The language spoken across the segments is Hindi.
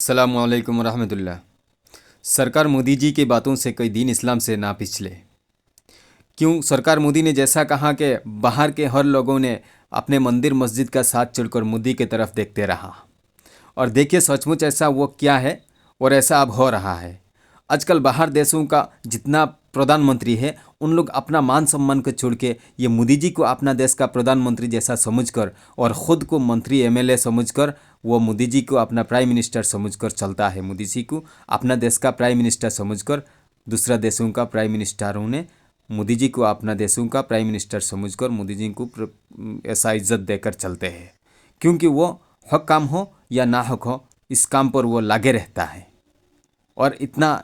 अस्सलामुअलैकुम रहमतुल्लाह। सरकार मोदी जी की बातों से कोई दीन इस्लाम से ना पिछले। क्यों? सरकार मोदी ने जैसा कहा कि बाहर के हर लोगों ने अपने मंदिर मस्जिद का साथ छोड़कर मोदी की तरफ देखते रहा। और देखिए सचमुच ऐसा वो क्या है और ऐसा अब हो रहा है। आजकल बाहर देशों का जितना प्रधानमंत्री है उन लोग अपना मान सम्मान को छोड़ के ये मोदी जी को अपना देश का प्रधानमंत्री जैसा समझकर और ख़ुद को मंत्री एमएलए समझकर वो मोदी जी को अपना प्राइम मिनिस्टर समझकर चलता है। मोदी जी को अपना देश का प्राइम मिनिस्टर समझकर दूसरा देशों का प्राइम मिनिस्टरों ने मोदी जी को अपना देशों का प्राइम मिनिस्टर समझकर मोदी जी को ऐसा इज्जत देकर चलते हैं, क्योंकि वो हक काम हो या ना हक हो इस काम पर वो लगे रहता है और इतना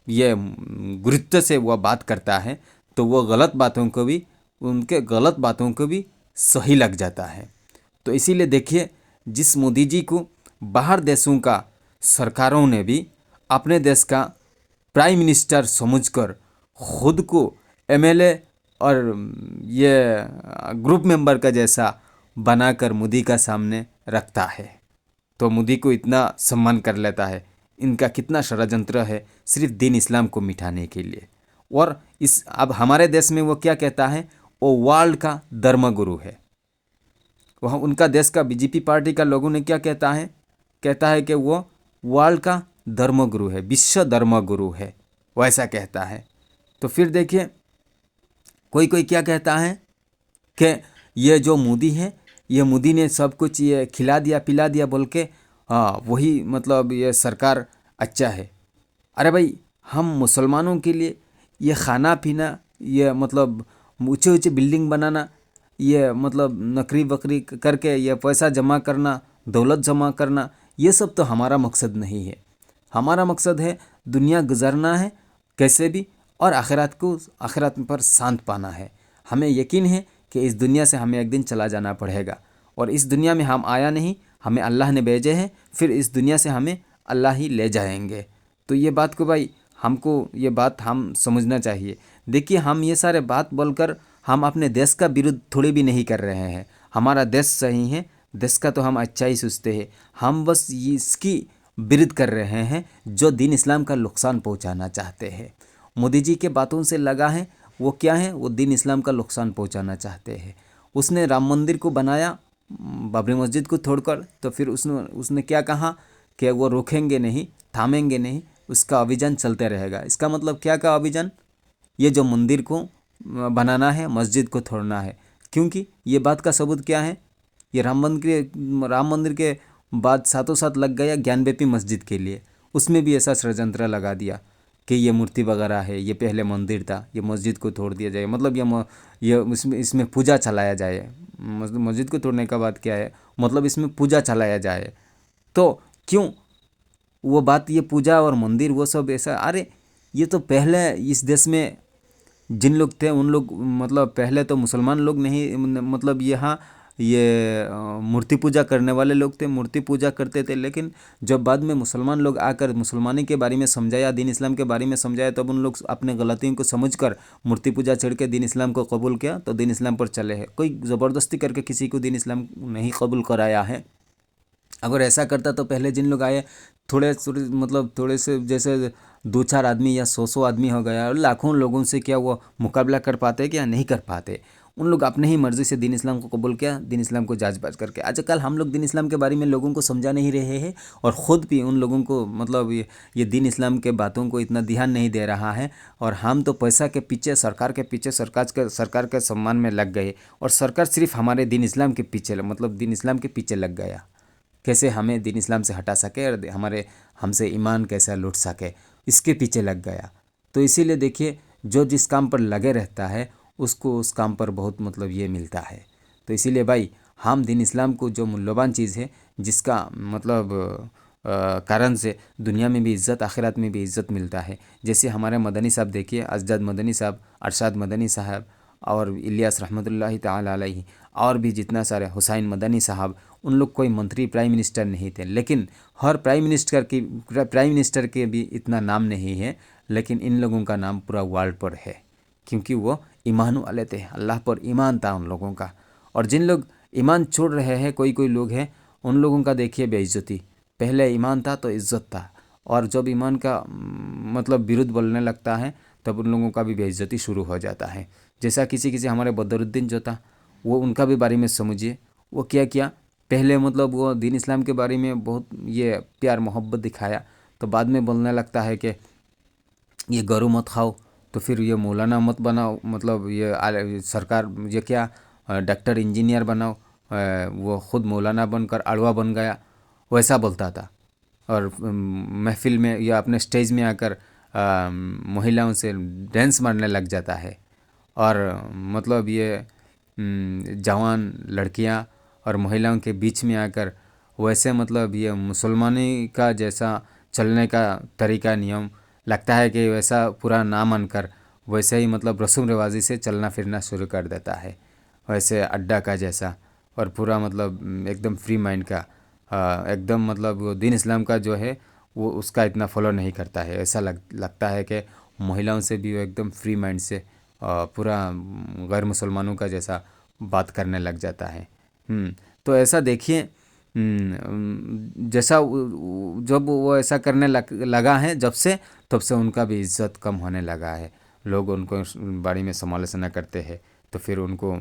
ये गुरुत्व से वह बात करता है तो वो गलत बातों को भी उनके गलत बातों को भी सही लग जाता है। तो इसीलिए देखिए जिस मोदी जी को बाहर देशों का सरकारों ने भी अपने देश का प्राइम मिनिस्टर समझकर खुद को एमएलए और ये ग्रुप मेंबर का जैसा बनाकर मोदी का सामने रखता है, तो मोदी को इतना सम्मान कर लेता है। इनका कितना षड्यंत्र है सिर्फ दीन इस्लाम को मिटाने के लिए। और इस अब हमारे देश में वो क्या कहता है, वो वर्ल्ड का धर्मगुरु है। वह उनका देश का बीजेपी पार्टी का लोगों ने क्या कहता है कि वो वर्ल्ड का धर्मगुरु है, विश्व धर्मगुरु है, वैसा कहता है। तो फिर देखिए कोई कोई क्या कहता है कि ये जो मोदी है ये मोदी ने सब कुछ ये खिला दिया पिला दिया बोल के, हाँ वही मतलब ये सरकार अच्छा है। अरे भाई हम मुसलमानों के लिए ये खाना पीना, ये मतलब ऊंचे ऊंचे बिल्डिंग बनाना, ये मतलब नौकरी वकरी करके ये पैसा जमा करना, दौलत जमा करना, ये सब तो हमारा मकसद नहीं है। हमारा मकसद है दुनिया गुजारना है कैसे भी और आखिरत पर शांत पाना है। हमें यकीन है कि इस दुनिया से हमें एक दिन चला जाना पड़ेगा और इस दुनिया में हम आया नहीं, हमें अल्लाह ने भेजे हैं, फिर इस दुनिया से हमें अल्लाह ही ले जाएंगे। तो ये बात को भाई हमको ये बात हम समझना चाहिए। देखिए हम ये सारे बात बोलकर हम अपने देश का विरुद्ध थोड़ी भी नहीं कर रहे हैं। हमारा देश सही है, देश का तो हम अच्छा ही सोचते हैं। हम बस इसकी विरुद्ध कर रहे हैं जो दीन इस्लाम का नुकसान पहुंचाना चाहते हैं। मोदी जी के बातों से लगा है वो क्या है, वो दीन इस्लाम का नुकसान पहुंचाना चाहते हैं। उसने राम मंदिर को बनाया बाबरी मस्जिद को तोड़कर, तो फिर उसने क्या कहा कि वो रोकेंगे नहीं, थामेंगे नहीं, उसका अभियान चलते रहेगा। इसका मतलब क्या का अभियान? ये जो मंदिर को बनाना है, मस्जिद को तोड़ना है। क्योंकि ये बात का सबूत क्या है, ये राम मंदिर के बाद साथों साथ लग गया ज्ञानव्यापी मस्जिद के लिए। उसमें भी ऐसा षड्यंत्र लगा दिया कि ये मूर्ति वगैरह है, ये पहले मंदिर था, ये मस्जिद को तोड़ दिया जाए, मतलब ये इसमें पूजा चलाया जाए। मस्जिद को तोड़ने का बाद क्या है, मतलब इसमें पूजा चलाया जाए। तो क्यों वो बात, ये पूजा और मंदिर वो सब ऐसा, अरे ये तो पहले इस देश में जिन लोग थे उन लोग मतलब पहले तो मुसलमान लोग नहीं, मतलब यहाँ ये मूर्ति पूजा करने वाले लोग थे, मूर्ति पूजा करते थे। लेकिन जब बाद में मुसलमान लोग आकर मुसलमानी के बारे में समझाया, दीन इस्लाम के बारे में समझाया, तब उन लोग अपने गलतियों को समझकर मूर्ति पूजा छोड़ के दीन इस्लाम को कबूल किया, तो दीन इस्लाम पर चले हैं। कोई ज़बरदस्ती करके किसी को दीन इस्लाम नहीं कबूल कराया है। अगर ऐसा करता तो पहले जिन लोग आए थोड़े से जैसे दो चार आदमी या सौ आदमी हो गया और लाखों लोगों से क्या वो मुकाबला कर पाते क्या? नहीं कर पाते। उन लोग अपने ही मर्ज़ी से दीन इस्लाम को कबूल किया, दीन इस्लाम को जांच बाज करके। आजकल हम लोग दीन इस्लाम के बारे में लोगों को समझा नहीं रहे हैं और ख़ुद भी उन लोगों को मतलब ये दीन इस्लाम के बातों को इतना ध्यान नहीं दे रहा है। और हम तो पैसा के पीछे, सरकार के पीछे, सरकार के सम्मान में लग गए और सरकार सिर्फ हमारे दीन इस्लाम के पीछे, मतलब दीन इस्लाम के पीछे लग गया। कैसे हमें दीन इस्लाम से हटा सके और हमसे ईमान कैसा लूट सके, इसके पीछे लग गया। तो इसीलिए देखिए जो जिस काम पर लगे रहता है उसको उस काम पर बहुत मतलब ये मिलता है। तो इसीलिए भाई हम दीन इस्लाम को जो मूल्यवान चीज़ है, जिसका मतलब कारण से दुनिया में भी इज़्ज़त, आखिरत में भी इज़्ज़त मिलता है। जैसे हमारे मदनी साहब देखिए, अजदद मदनी साहब, अरशद मदनी साहब और इलियास रहमतुल्लाहि ताला अलैहि, और भी जितना सारे हुसैन मदनी साहब, उन लोग कोई मंत्री प्राइम मिनिस्टर नहीं थे। लेकिन हर प्राइम मिनिस्टर के भी इतना नाम नहीं है, लेकिन इन लोगों का नाम पूरा वर्ल्ड पर है, क्योंकि वो ईमान वाले थे, अल्लाह पर ईमान था उन लोगों का। और जिन लोग ईमान छोड़ रहे हैं, कोई कोई लोग हैं, उन लोगों का देखिए बेइज्जती। पहले ईमान था तो इज्जत था, और जब ईमान का मतलब विरुद्ध बोलने लगता है तब उन लोगों का भी बेइज्जती शुरू हो जाता है। जैसा किसी किसी हमारे बदरुद्दीन जो था, वो उनका भी बारे में समझिए, वो क्या किया, पहले मतलब वो दीन इस्लाम के बारे में बहुत ये प्यार मोहब्बत दिखाया, तो बाद में बोलने लगता है कि ये गरू मत खाओ, तो फिर ये मौलाना मत बनाओ, मतलब ये सरकार ये क्या डॉक्टर इंजीनियर बनाओ, वो खुद मौलाना बनकर अड़वा बन गया, वैसा बोलता था। और महफिल में या अपने स्टेज में आकर महिलाओं से डांस मारने लग जाता है। और मतलब ये जवान लड़कियां और महिलाओं के बीच में आकर वैसे मतलब ये मुसलमानी का जैसा चलने का तरीका नियम लगता है कि वैसा पूरा ना मानकर वैसे ही मतलब रस्म रिवाजी से चलना फिरना शुरू कर देता है, वैसे अड्डा का जैसा। और पूरा मतलब एकदम फ्री माइंड का, एकदम मतलब वो दीन इस्लाम का जो है वो उसका इतना फॉलो नहीं करता है। ऐसा लगता है कि महिलाओं से भी वो एकदम फ्री माइंड से पूरा गैर मुसलमानों का जैसा बात करने लग जाता है। तो ऐसा देखिए, जैसा जब वो ऐसा करने लगा है जब से, तब से उनका भी इज्जत कम होने लगा है। लोग उनको बारे में समालोचना करते हैं, तो फिर उनको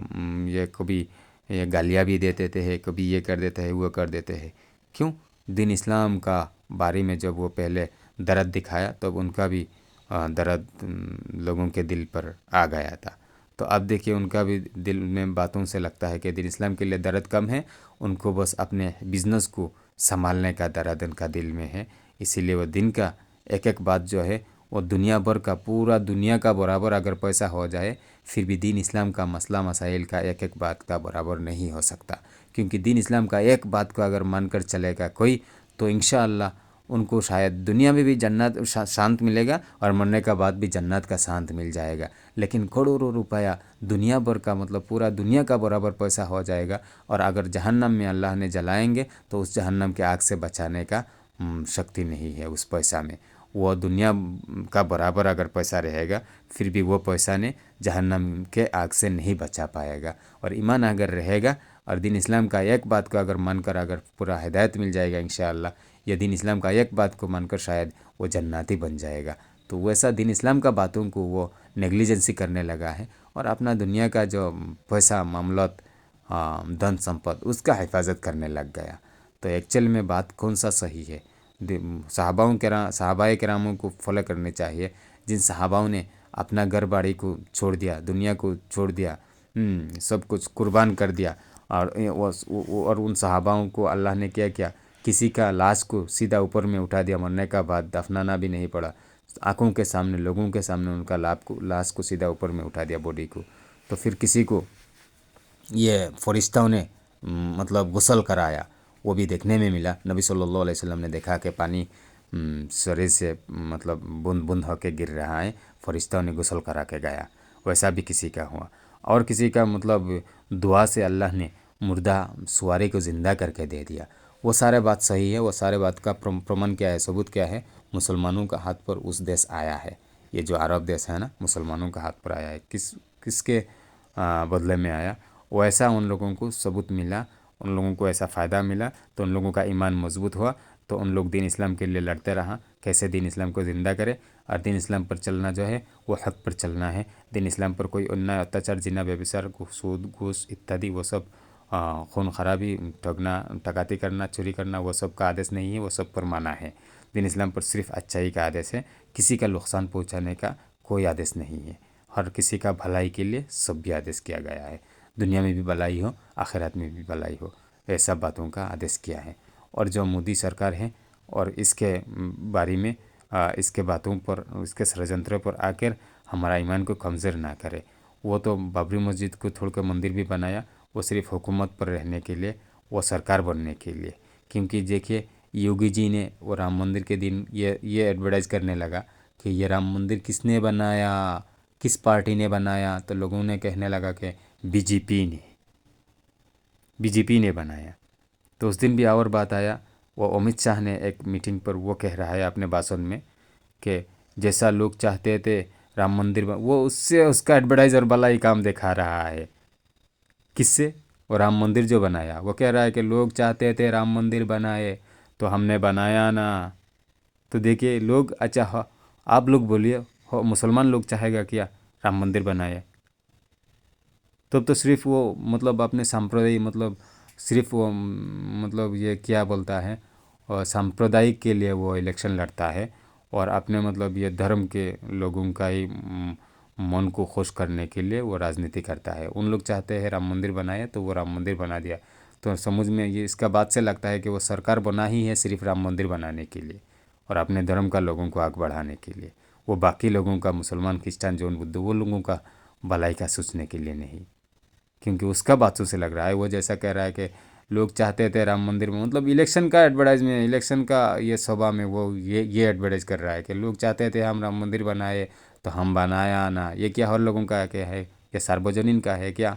ये कभी ये गालियाँ भी दे देते हैं, कभी ये कर देते हैं वो कर देते हैं। क्यों? दीन इस्लाम का बारे में जब वो पहले दर्द दिखाया तब उनका भी दर्द लोगों के दिल पर आ गया था। तो अब देखिए उनका भी दिल में बातों से लगता है कि दीन इस्लाम के लिए दर्द कम है, उनको बस अपने बिजनेस को संभालने का दर्द उनका दिल में है। इसीलिए वो दिन का एक एक बात जो है वो दुनिया भर का, पूरा दुनिया का बराबर अगर पैसा हो जाए फिर भी दीन इस्लाम का मसला मसाइल का एक एक बात का बराबर नहीं हो सकता। क्योंकि दीन इस्लाम का एक बात को अगर मानकर चलेगा कोई, तो इंशाअल्लाह उनको शायद दुनिया में भी जन्नत शांत मिलेगा और मरने का बाद भी जन्नत का शांत मिल जाएगा। लेकिन करोड़ों रुपया दुनिया भर का, मतलब पूरा दुनिया का बराबर पैसा हो जाएगा, और अगर जहन्नम में अल्लाह ने जलाएंगे तो उस जहन्नम के आग से बचाने का शक्ति नहीं है उस पैसा में। वो दुनिया का बराबर अगर पैसा रहेगा फिर भी वो पैसा ने जहन्नम के आग से नहीं बचा पाएगा। और ईमान अगर रहेगा और दीन इस्लाम का एक बात को अगर मानकर अगर पूरा हिदायत मिल जाएगा इंशाअल्लाह, या दीन इस्लाम का एक बात को मानकर शायद वो जन्नती बन जाएगा। तो वैसा दीन इस्लाम का बातों को वो नेग्लिजेंसी करने लगा है, और अपना दुनिया का जो पैसा मामलत धन संपत्ति उसका हिफाजत करने लग गया। तो एक्चुअल में बात कौन सा सही है? सहाबाए किरामों को फॉलो करने चाहिए, जिन सहाबाओं ने अपना घर बाड़ी को छोड़ दिया, दुनिया को छोड़ दिया, सब कुछ कुर्बान कर दिया। और उन सहाबाओं को अल्लाह ने क्या किया, किसी का लाश को सीधा ऊपर में उठा दिया, मरने का बाद दफनाना भी नहीं पड़ा, आंखों के सामने लोगों के सामने उनका लाश को सीधा ऊपर में उठा दिया बॉडी को। तो फिर किसी को ये फरिश्ताओं ने मतलब गुस्ल कराया, वो भी देखने में मिला। नबी सल्लल्लाहु अलैहि वसल्लम ने देखा कि पानी शरीर से मतलब बूंद बूंद होके गिर रहा है, फरिश्ताओं ने गुस्ल करा के गया। वैसा भी किसी का हुआ। और किसी का मतलब दुआ से अल्लाह ने मुर्दा सुवारी को ज़िंदा करके दे दिया। वो सारे बात सही है। वो सारे बात का प्रमाण क्या है, सबूत क्या है? मुसलमानों का हाथ पर उस देश आया है, ये जो अरब देश है ना, मुसलमानों का हाथ पर आया है। किसके बदले में आया? वैसा उन लोगों को सबूत मिला, उन लोगों को ऐसा फ़ायदा मिला, तो उन लोगों का ईमान मजबूत हुआ। तो उन लोग दीन इस्लाम के लिए लड़ते रहा, कैसे दीन इस्लाम को ज़िंदा करे। और दीन इस्लाम पर चलना जो है वो हक पर चलना है। दीन इस्लाम पर कोई अन्याय, अत्याचार, जिना, व्यभिचार, सूद घूस इत्यादि वो सब खून खराबी, ठगना, डकैती करना, चोरी करना, वो सब का आदेश नहीं है, वो सब पर माना है। दीन इस्लाम पर सिर्फ अच्छाई का आदेश है, किसी का नुकसान पहुंचाने का कोई आदेश नहीं है। हर किसी का भलाई के लिए सब भी आदेश किया गया है, दुनिया में भी भलाई हो, आखिरत में भी भलाई हो, ऐसा बातों का आदेश किया है। और जो मोदी सरकार है और इसके बारे में इसके बातों पर, इसके षड्यंत्र पर आकर हमारा ईमान को कमज़ोर ना करे। वो तो बाबरी मस्जिद को तोड़ कर मंदिर भी बनाया, वो सिर्फ हुकूमत पर रहने के लिए, वो सरकार बनने के लिए। क्योंकि देखिए योगी जी ने वो राम मंदिर के दिन ये एडवर्टाइज करने लगा कि ये राम मंदिर किसने बनाया, किस पार्टी ने बनाया, तो लोगों ने कहने लगा कि बीजेपी ने बनाया। तो उस दिन भी और बात आया, वो अमित शाह ने एक मीटिंग पर वो कह रहा है अपने भाषण में कि जैसा लोग चाहते थे राम मंदिर वो उससे उसका एडवर्टाइजर वाला ही काम दिखा रहा है। किससे? वो राम मंदिर जो बनाया, वो कह रहा है कि लोग चाहते थे राम मंदिर बनाए तो हमने बनाया ना। तो देखिए लोग, अच्छा आप लोग बोलिए, मुसलमान लोग चाहेगा क्या राम मंदिर बनाए? तब तो सिर्फ वो मतलब अपने सांप्रदायिक मतलब सिर्फ वो मतलब ये क्या बोलता है, और सांप्रदायिक के लिए वो इलेक्शन लड़ता है, और अपने मतलब ये धर्म के लोगों का ही मन को खुश करने के लिए वो राजनीति करता है। उन लोग चाहते हैं राम मंदिर बनाए तो वो राम मंदिर बना दिया। तो समझ में ये इसका बात से लगता है कि वो सरकार बना ही है सिर्फ राम मंदिर बनाने के लिए और अपने धर्म का लोगों को आगे बढ़ाने के लिए। वो बाकी लोगों का, मुसलमान, क्रिश्चियन, जौन बुद्ध, वो लोगों का भलाई का सोचने के लिए नहीं। क्योंकि उसका बातों से लग रहा है, वो जैसा कह रहा है कि लोग चाहते थे राम मंदिर में, मतलब इलेक्शन का एडवर्टाइज में, इलेक्शन का ये सभा में वो ये एडवर्टाइज कर रहा है कि लोग चाहते थे हम राम मंदिर बनाए तो हम बनाया ना। ये क्या हर लोगों का क्या है? ये सार्वजनिक का है क्या?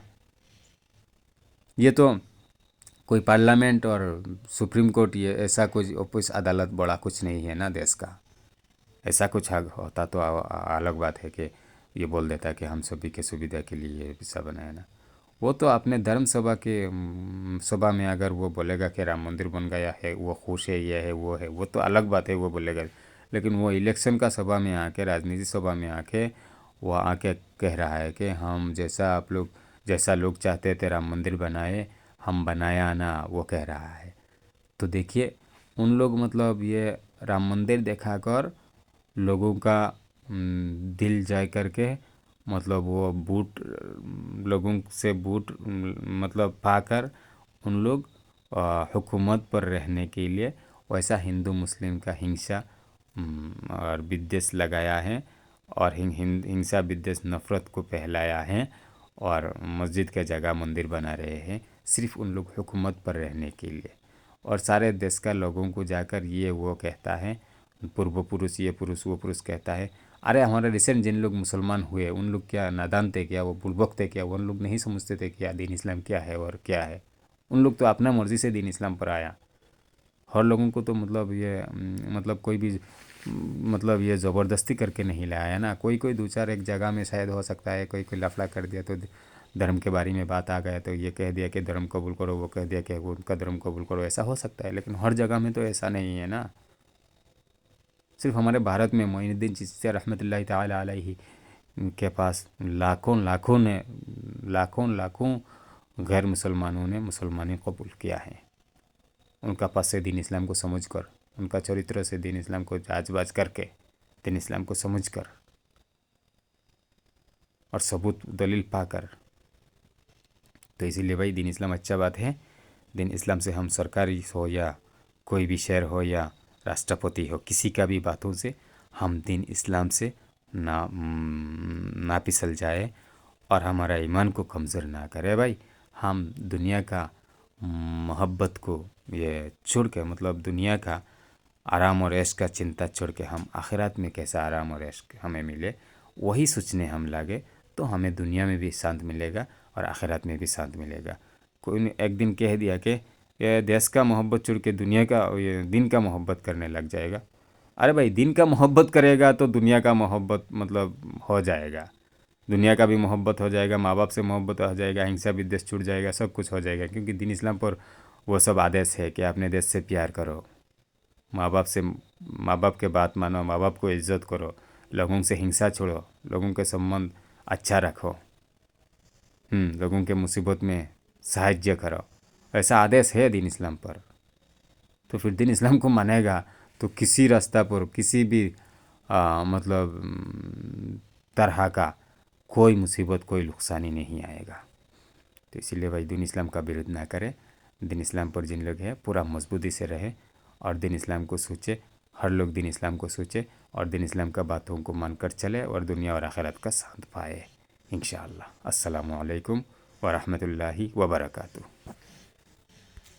ये तो कोई पार्लियामेंट और सुप्रीम कोर्ट, ये ऐसा कुछ ऑफिस अदालत बड़ा कुछ नहीं है ना देश का। ऐसा कुछ होता तो अलग बात है कि ये बोल देता कि हम सभी के सुविधा के लिए ये विसा बनाया ना। वो तो अपने धर्म सभा के सभा में अगर वो बोलेगा कि राम मंदिर बन गया है, वो खुश है, ये है, वो तो अलग बात है, वो बोलेगा। लेकिन वो इलेक्शन का सभा में आके, राजनीति सभा में आके वो आके कह रहा है कि हम जैसा आप लोग, जैसा लोग चाहते थे राम मंदिर बनाए, हम बनाया ना, वो कह रहा है। तो देखिए उन लोग मतलब ये राम मंदिर देखा कर लोगों का दिल जाए करके, मतलब वो बूट लोगों से बूट मतलब पाकर उन लोग हुकूमत पर रहने के लिए वैसा हिंदू मुस्लिम का हिंसा और विद्वेष लगाया है, और हिंसा विद्वेष नफ़रत को फैलाया है, और मस्जिद के जगह मंदिर बना रहे हैं सिर्फ उन लोग हुकूमत पर रहने के लिए। और सारे देश का लोगों को जाकर ये वो कहता है, पूर्व पुरुष, ये पुरुष, वो पुरुष कहता है। अरे हमारे रिसेंट जिन लोग मुसलमान हुए उन लोग क्या नादान थे क्या? वो बुड़बक थे क्या? वो उन लोग नहीं समझते थे क्या दीन इस्लाम क्या है और क्या है? उन लोग तो अपना मर्ज़ी से दीन इस्लाम पर आया। हर लोगों को तो मतलब ये मतलब कोई भी मतलब ये ज़बरदस्ती करके नहीं लाया ना। कोई कोई दो चार एक जगह में शायद हो सकता है, कोई कोई लफड़ा कर दिया तो धर्म के बारे में बात आ गया तो ये कह दिया कि धर्म कबूल करो, वो कह दिया कि वो उनका धर्म कबूल करो, ऐसा हो सकता है। लेकिन हर जगह में तो ऐसा नहीं है ना। सिर्फ हमारे भारत में मोइनुद्दीन चिश्ती रहमतुल्लाहि ताला अलैहि के पास लाखों लाखों गैर मुसलमानों ने मुसलमानी कबूल किया है। उनका पास से दीन इस्लाम को समझकर, उनका चरित्र से दीन इस्लाम को जांच बाज करके, दीन इस्लाम को समझकर और सबूत दलील पाकर। तो इसीलिए भाई दीन इस्लाम अच्छा बात है। दीन इस्लाम से हम सरकारी हो या कोई भी शहर हो या राष्ट्रपति हो, किसी का भी बातों से हम दीन इस्लाम से ना फिसल जाए और हमारा ईमान को कमज़ोर ना करे भाई। हम दुनिया का मोहब्बत को ये छोड़ के, मतलब दुनिया का आराम और ऐश का चिंता छोड़ के हम आखिरत में कैसा आराम और ऐश हमें मिले वही सोचने हम लगे, तो हमें दुनिया में भी शांत मिलेगा और आखिरत में भी शांत मिलेगा। कोई ने एक दिन कह दिया कि ये देश का मोहब्बत छोड़ के दुनिया का, ये दिन का मोहब्बत करने लग जाएगा। अरे भाई दिन का मोहब्बत करेगा तो दुनिया का मोहब्बत मतलब हो जाएगा, दुनिया का भी मोहब्बत हो जाएगा, माँ बाप से मोहब्बत हो जाएगा, हिंसा विद्वेष छूट जाएगा, सब कुछ हो जाएगा। क्योंकि दीन इस्लाम पर वो सब आदेश है कि अपने देश से प्यार करो, माँ बाप के बात मानो, माँ बाप को इज्जत करो, लोगों से हिंसा छोड़ो, लोगों के संबंध अच्छा रखो, लोगों के मुसीबत में सहायता करो, ऐसा आदेश है दीन इस्लाम पर। तो फिर दीन इस्लाम को मानेगा तो किसी रास्ता पर किसी भी मतलब तरह का कोई मुसीबत, कोई नुकसानी नहीं आएगा। तो इसीलिए भाई दीन इस्लाम का विरोध ना करें। दीन इस्लाम पर जिन लोग हैं पूरा मजबूती से रहे और दीन इस्लाम को सोचे, हर लोग दीन इस्लाम को सोचे और दीन इस्लाम का बातों को मानकर चले और दुनिया और आखिरत का साथ पाए इंशाअल्लाह। अस्सलामु अलैकुम व रहमतुल्लाहि व बरकातुहू।